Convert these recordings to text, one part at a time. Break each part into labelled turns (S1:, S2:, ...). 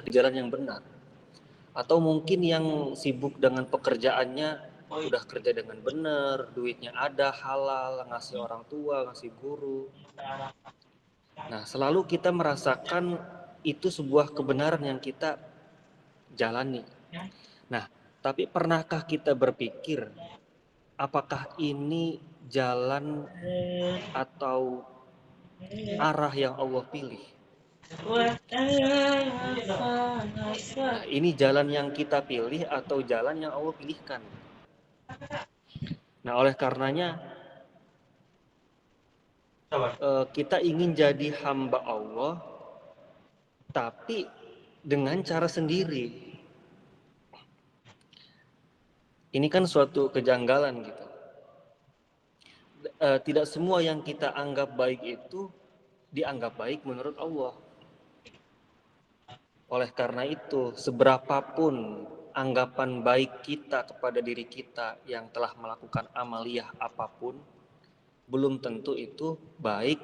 S1: di jalan yang benar. Atau mungkin yang sibuk dengan pekerjaannya udah kerja dengan benar, duitnya ada, halal, ngasih orang tua, ngasih guru. Nah, selalu kita merasakan itu sebuah kebenaran yang kita jalani. Nah, tapi pernahkah kita berpikir apakah ini jalan atau arah yang Allah pilih? Nah, ini jalan yang kita pilih atau jalan yang Allah pilihkan? Nah, oleh karenanya kita ingin jadi hamba Allah, tapi dengan cara sendiri. Ini kan suatu kejanggalan gitu. Tidak semua yang kita anggap baik itu dianggap baik menurut Allah. Oleh karena itu, seberapapun anggapan baik kita kepada diri kita yang telah melakukan amaliyah apapun, belum tentu itu baik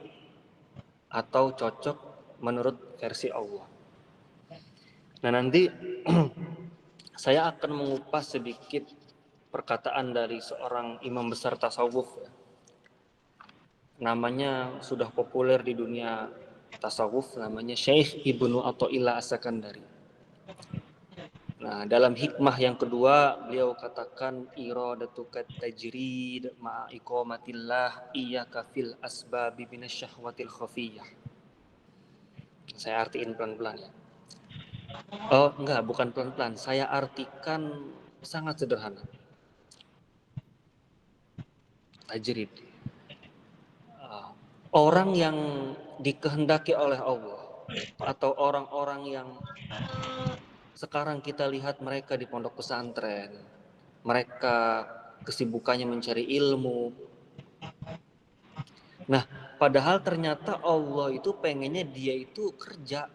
S1: atau cocok menurut versi Allah. Nah, nanti saya akan mengupas sedikit perkataan dari seorang imam besar tasawuf ya. Namanya sudah populer di dunia tasawuf, namanya Syekh Ibnu Athaillah As-Sakandari. Nah, dalam hikmah yang kedua beliau katakan iradatukat tajrid ma'a iqamatillah iyyaka fil asbabi minasyahwatil khafiyah. Saya artiin pelan-pelan ya. Oh, enggak, bukan pelan-pelan. Saya artikan sangat sederhana. Tajrid. Orang yang dikehendaki oleh Allah atau orang-orang yang sekarang kita lihat mereka di pondok pesantren, mereka kesibukannya mencari ilmu. Nah, padahal ternyata Allah itu pengennya dia itu kerja.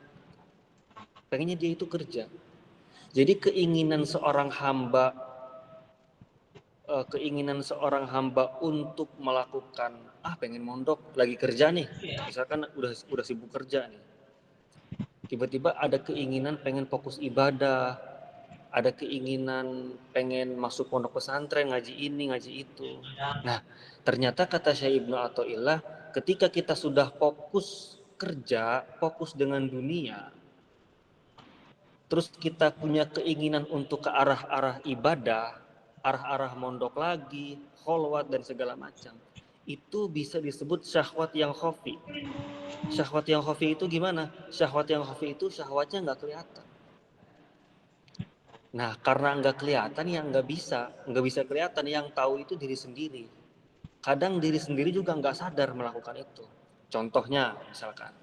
S1: Jadi keinginan seorang hamba untuk melakukan pengen mondok, lagi kerja nih. Misalkan udah sibuk kerja nih. Tiba-tiba ada keinginan pengen fokus ibadah, ada keinginan pengen masuk pondok pesantren, ngaji ini, ngaji itu. Nah, ternyata kata Syekh Ibnu Athaillah, ketika kita sudah fokus kerja, fokus dengan dunia, terus kita punya keinginan untuk ke arah-arah ibadah, arah-arah mondok lagi, kholwat dan segala macam, itu bisa disebut syahwat yang khafi. Syahwat yang khafi itu gimana? Syahwat yang khafi itu syahwatnya nggak kelihatan. Nah, karena nggak kelihatan ya nggak bisa kelihatan. Yang tahu itu diri sendiri. Kadang diri sendiri juga nggak sadar melakukan itu. Contohnya, misalkan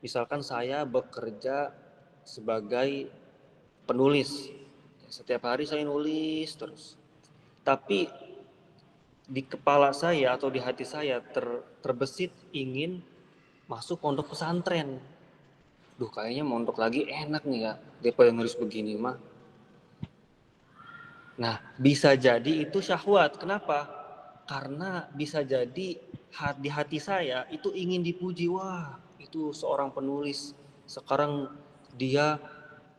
S1: misalkan saya bekerja sebagai penulis. Setiap hari saya nulis terus. Tapi di kepala saya atau di hati saya terbesit ingin masuk pondok pesantren. Duh, kayaknya mondok lagi enak nih ya daripada nulis begini mah. Nah, bisa jadi itu syahwat. Kenapa? Karena bisa jadi di hati saya itu ingin dipuji. Wah, itu seorang penulis. Sekarang dia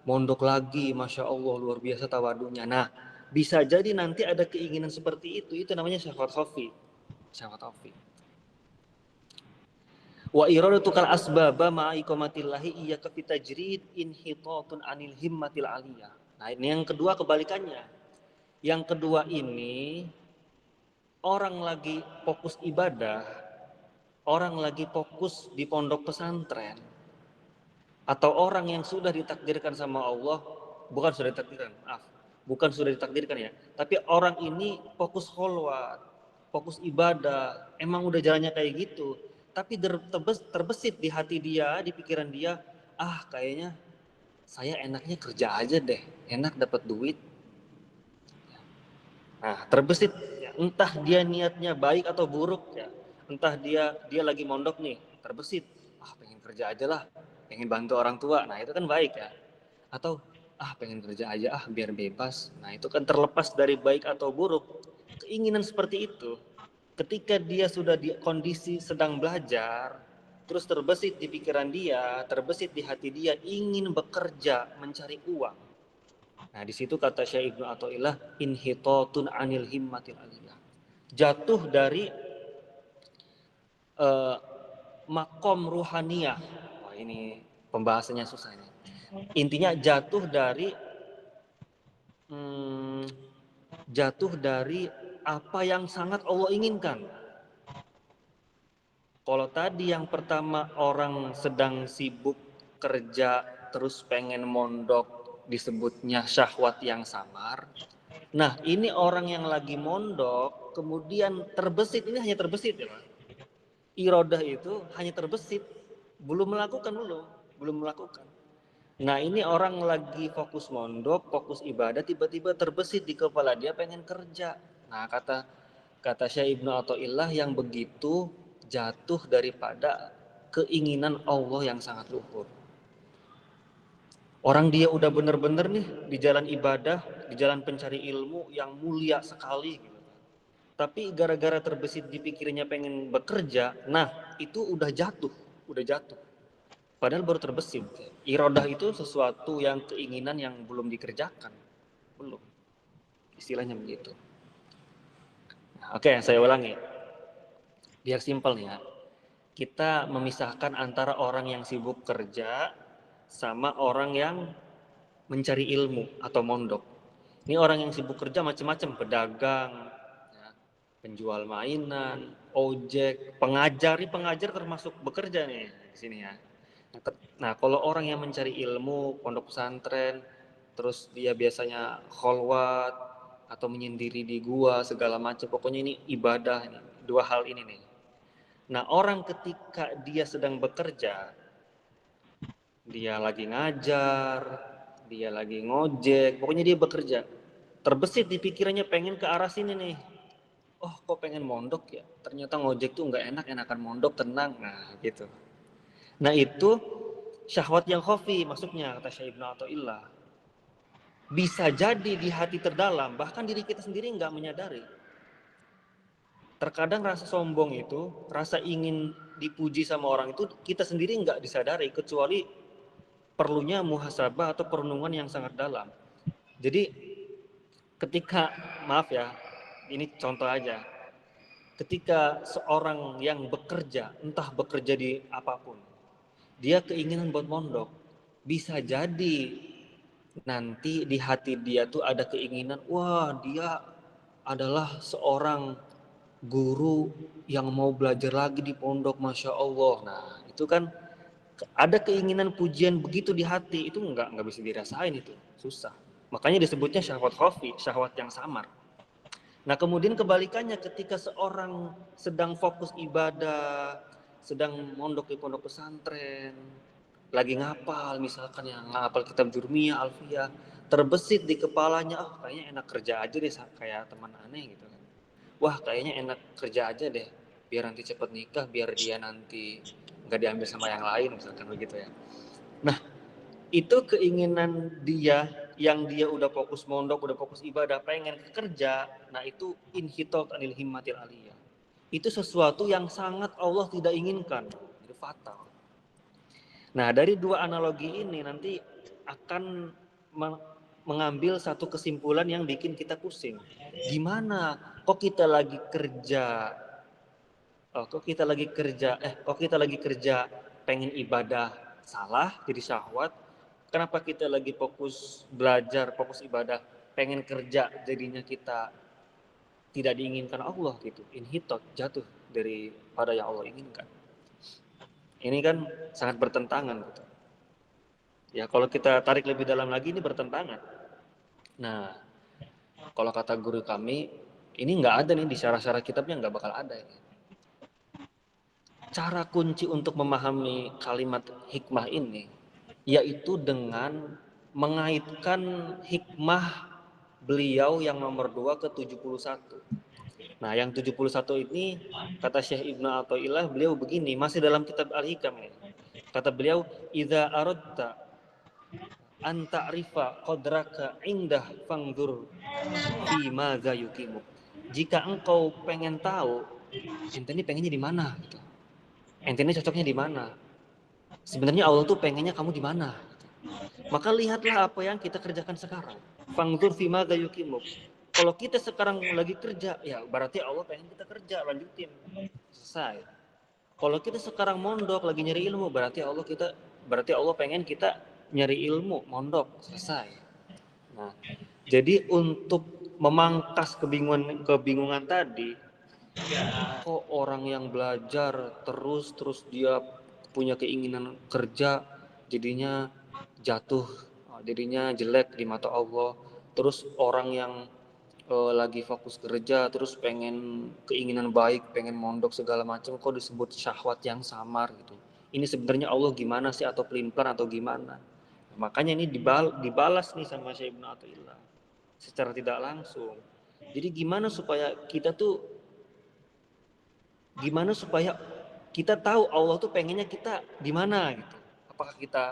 S1: mondok lagi, Masya Allah, luar biasa tawadunya. Nah, bisa jadi nanti ada keinginan seperti itu namanya syahwat khafi. Syahwat khafi. Wa iradatukal asbaba ma'a iqamatillahi iyyaka fitajrid inhitatun anil himmatil aliyah. Nah, ini yang kedua kebalikannya. Yang kedua ini orang lagi fokus ibadah, orang lagi fokus di pondok pesantren, atau orang yang sudah ditakdirkan sama Allah, bukan sudah ditakdirkan ya, tapi orang ini fokus kholwat, fokus ibadah, emang udah jalannya kayak gitu, tapi terbesit di hati dia, di pikiran dia, kayaknya saya enaknya kerja aja deh, enak dapat duit. Nah, terbesit, entah dia niatnya baik atau buruk ya, entah dia lagi mondok nih, terbesit, pengen kerja aja lah, pengen bantu orang tua, nah itu kan baik ya. Atau pengen kerja aja biar bebas, nah itu kan terlepas dari baik atau buruk. Keinginan seperti itu, ketika dia sudah di kondisi sedang belajar, terus terbesit di pikiran dia, terbesit di hati dia, ingin bekerja, mencari uang. Nah, di situ kata Syekh Ibnu Athaillah, inhitatun anil himmatil aliyah. Jatuh dari makom ruhaniyah. Wah, ini pembahasannya susah ini. Intinya hmm, jatuh dari apa yang sangat Allah inginkan. Kalau tadi yang pertama orang sedang sibuk kerja terus pengen mondok disebutnya syahwat yang samar. Nah, ini orang yang lagi mondok kemudian terbesit, ini hanya terbesit ya Pak. Irodah itu hanya terbesit, belum melakukan. Nah, ini orang lagi fokus mondok, fokus ibadah, tiba-tiba terbesit di kepala dia pengen kerja. Nah, kata Syekh Ibnu Athaillah, yang begitu jatuh daripada keinginan Allah yang sangat luhur. Orang dia udah bener-bener nih di jalan ibadah, di jalan pencari ilmu yang mulia sekali gitu. Tapi gara-gara terbesit di pikirnya pengen bekerja, nah itu udah jatuh. Padahal baru terbesit. Irodah itu sesuatu yang keinginan yang belum dikerjakan. Belum. Istilahnya begitu. Oke, saya ulangi. Biar simpel nih ya. Kita memisahkan antara orang yang sibuk kerja sama orang yang mencari ilmu atau mondok. Ini orang yang sibuk kerja macam-macam, pedagang, ya, penjual mainan, ojek, pengajar. Ini pengajar termasuk bekerja nih di sini ya. Nah, kalau orang yang mencari ilmu, pondok pesantren, terus dia biasanya kholwat atau menyendiri di gua segala macam, pokoknya ini ibadah ini, dua hal ini nih. Nah, orang ketika dia sedang bekerja, dia lagi ngajar, dia lagi ngojek, pokoknya dia bekerja. Terbesit di pikirannya pengen ke arah sini nih. Oh, kok pengen mondok ya? Ternyata ngojek tuh nggak enak, enakan mondok tenang. Nah, gitu. Nah, itu syahwat yang khafi maksudnya kata Syekh Ibnu Athaillah. Bisa jadi di hati terdalam, bahkan diri kita sendiri nggak menyadari. Terkadang rasa sombong itu, rasa ingin dipuji sama orang itu kita sendiri nggak disadari, kecuali perlunya muhasabah atau perenungan yang sangat dalam. Jadi ketika, maaf ya, ini contoh aja, ketika seorang yang bekerja, entah bekerja di apapun, dia keinginan buat mondok, bisa jadi nanti di hati dia tuh ada keinginan, wah dia adalah seorang guru yang mau belajar lagi di pondok, Masya Allah. Nah itu kan ada keinginan pujian begitu di hati, itu nggak bisa dirasain, itu susah. Makanya disebutnya syahwat khafi, syahwat yang samar. Nah kemudian kebalikannya, ketika seorang sedang fokus ibadah, sedang mondok di pondok pesantren, lagi ngapal misalkan ya, ngapal kitab Jurmiyah, Alfiyah, terbesit di kepalanya, oh kayaknya enak kerja aja deh kayak teman aneh gitu kan. Wah kayaknya enak kerja aja deh, biar nanti cepet nikah, biar dia nanti nggak diambil sama yang lain misalkan begitu ya. Nah itu keinginan dia yang dia udah fokus mondok, udah fokus ibadah, pengen kerja. Nah itu inhitot anil himmatil aliyah. Itu sesuatu yang sangat Allah tidak inginkan, itu fatal. Nah dari dua analogi ini nanti akan mengambil satu kesimpulan yang bikin kita pusing. Gimana? Kok kita lagi kerja? Kok kita lagi kerja pengen ibadah salah jadi syahwat? Kenapa kita lagi fokus belajar, fokus ibadah, pengen kerja jadinya kita tidak diinginkan Allah gitu. Inhitot, jatuh daripada yang Allah inginkan. Ini kan sangat bertentangan gitu. Ya kalau kita tarik lebih dalam lagi ini bertentangan. Nah, kalau kata guru kami, ini nggak ada nih di syarah-syarah kitabnya, nggak bakal ada ini. Cara kunci untuk memahami kalimat hikmah ini yaitu dengan mengaitkan hikmah beliau yang nomor 2 ke 71. Nah, yang 71 ini kata Syekh Ibnu Athaillah, beliau begini, masih dalam kitab Al-Hikam ya. Kata beliau, "Idza aradta an ta'rifa qadraka indah fangdur fi madza yuqimu." Jika engkau pengen tahu ente ini pengennya di mana gitu. ente ini cocoknya di mana? Sebenarnya Allah tuh pengennya kamu di mana? Maka lihatlah apa yang kita kerjakan sekarang. Fangzur fima gayukimuk. Kalau kita sekarang lagi kerja, ya berarti Allah pengen kita kerja, lanjutin. Selesai. Kalau kita sekarang mondok lagi nyari ilmu, berarti Allah pengen kita nyari ilmu, mondok, selesai. Nah, jadi untuk memangkas kebingungan tadi, kok orang yang belajar terus dia punya keinginan kerja jadinya jatuh, jadinya jelek di mata Allah. Terus orang yang lagi fokus kerja terus pengen keinginan baik, pengen mondok segala macam, kok disebut syahwat yang samar gitu. Ini sebenarnya Allah gimana sih, atau pelin-pelan atau gimana? Makanya ini dibalas nih sama Syekh Ibnu Athaillah secara tidak langsung. Jadi gimana supaya kita tahu Allah tuh pengennya kita di mana gitu. Apakah kita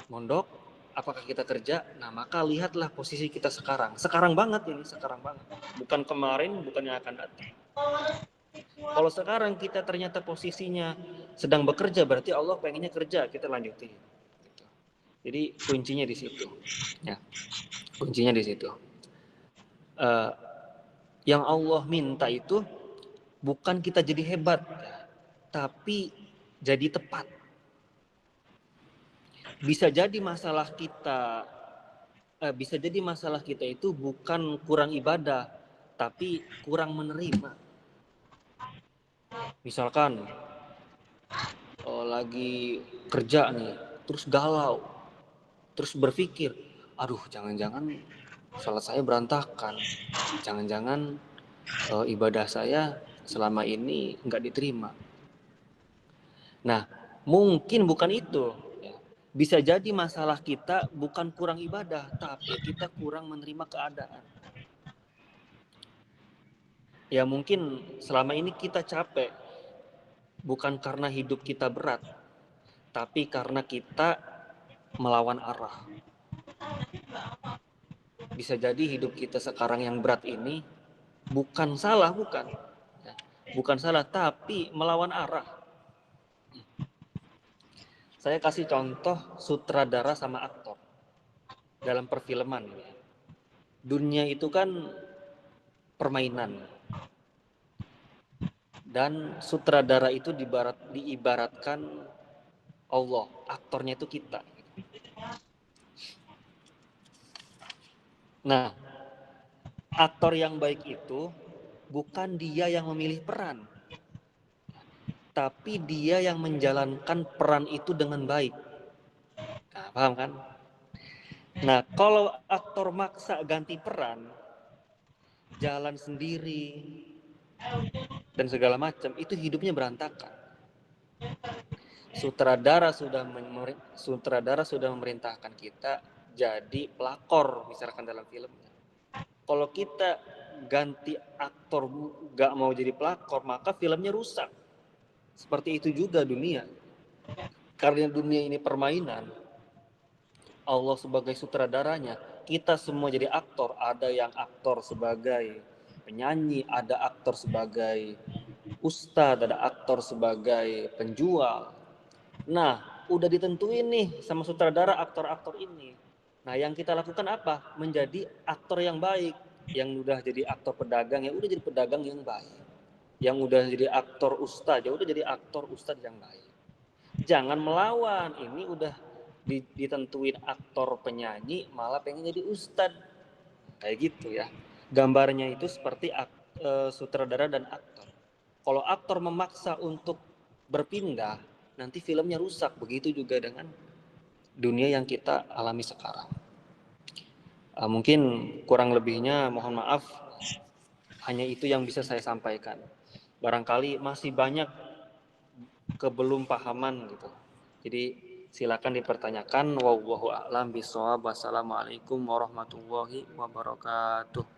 S1: mondok, apakah kita kerja? Nah, maka lihatlah posisi kita sekarang. Sekarang banget ini, sekarang banget. Bukan kemarin, bukan yang akan datang. Kalau sekarang kita ternyata posisinya sedang bekerja, berarti Allah pengennya kerja, kita lanjutin. Gitu. Jadi kuncinya di situ. Ya, kuncinya di situ. Yang Allah minta itu bukan kita jadi hebat, tapi jadi tepat. Bisa jadi masalah kita itu bukan kurang ibadah, tapi kurang menerima. Misalkan lagi kerja nih, terus galau, terus berpikir, aduh jangan-jangan salat saya berantakan, jangan-jangan ibadah saya selama ini nggak diterima. Nah, mungkin bukan itu. Bisa jadi masalah kita bukan kurang ibadah, tapi kita kurang menerima keadaan. Ya mungkin selama ini kita capek, bukan karena hidup kita berat, tapi karena kita melawan arah. Bisa jadi hidup kita sekarang yang berat ini bukan salah, bukan salah, tapi melawan arah. Saya kasih contoh sutradara sama aktor dalam perfilman. Dunia itu kan permainan, dan sutradara itu diibaratkan Allah, aktornya itu kita. Nah, aktor yang baik itu bukan dia yang memilih peran, tapi dia yang menjalankan peran itu dengan baik. Nah, paham kan? Nah, kalau aktor maksa ganti peran, jalan sendiri, dan segala macam, itu hidupnya berantakan. Sutradara sudah memerintahkan kita jadi pelakor, misalkan dalam filmnya. Kalau kita ganti aktor gak mau jadi pelakor, maka filmnya rusak. Seperti itu juga dunia. Karena dunia ini permainan, Allah sebagai sutradaranya, kita semua jadi aktor. Ada yang aktor sebagai penyanyi, ada aktor sebagai ustadz, ada aktor sebagai penjual. Nah, udah ditentuin nih sama sutradara aktor-aktor ini. Nah, yang kita lakukan apa? Menjadi aktor yang baik. Yang udah jadi aktor pedagang, ya udah jadi pedagang yang baik. Yang udah jadi aktor ustadz, ya udah jadi aktor ustadz yang baik. Jangan melawan, ini udah ditentuin aktor penyanyi, malah pengen jadi ustadz. Kayak gitu ya. Gambarnya itu seperti sutradara dan aktor. Kalau aktor memaksa untuk berpindah, nanti filmnya rusak. Begitu juga dengan dunia yang kita alami sekarang. Mungkin kurang lebihnya mohon maaf, hanya itu yang bisa saya sampaikan. Barangkali masih banyak kebelum pahaman gitu. Jadi silakan dipertanyakan. Wallahu a'lam bishawab. Wassalamualaikum warahmatullahi wabarakatuh.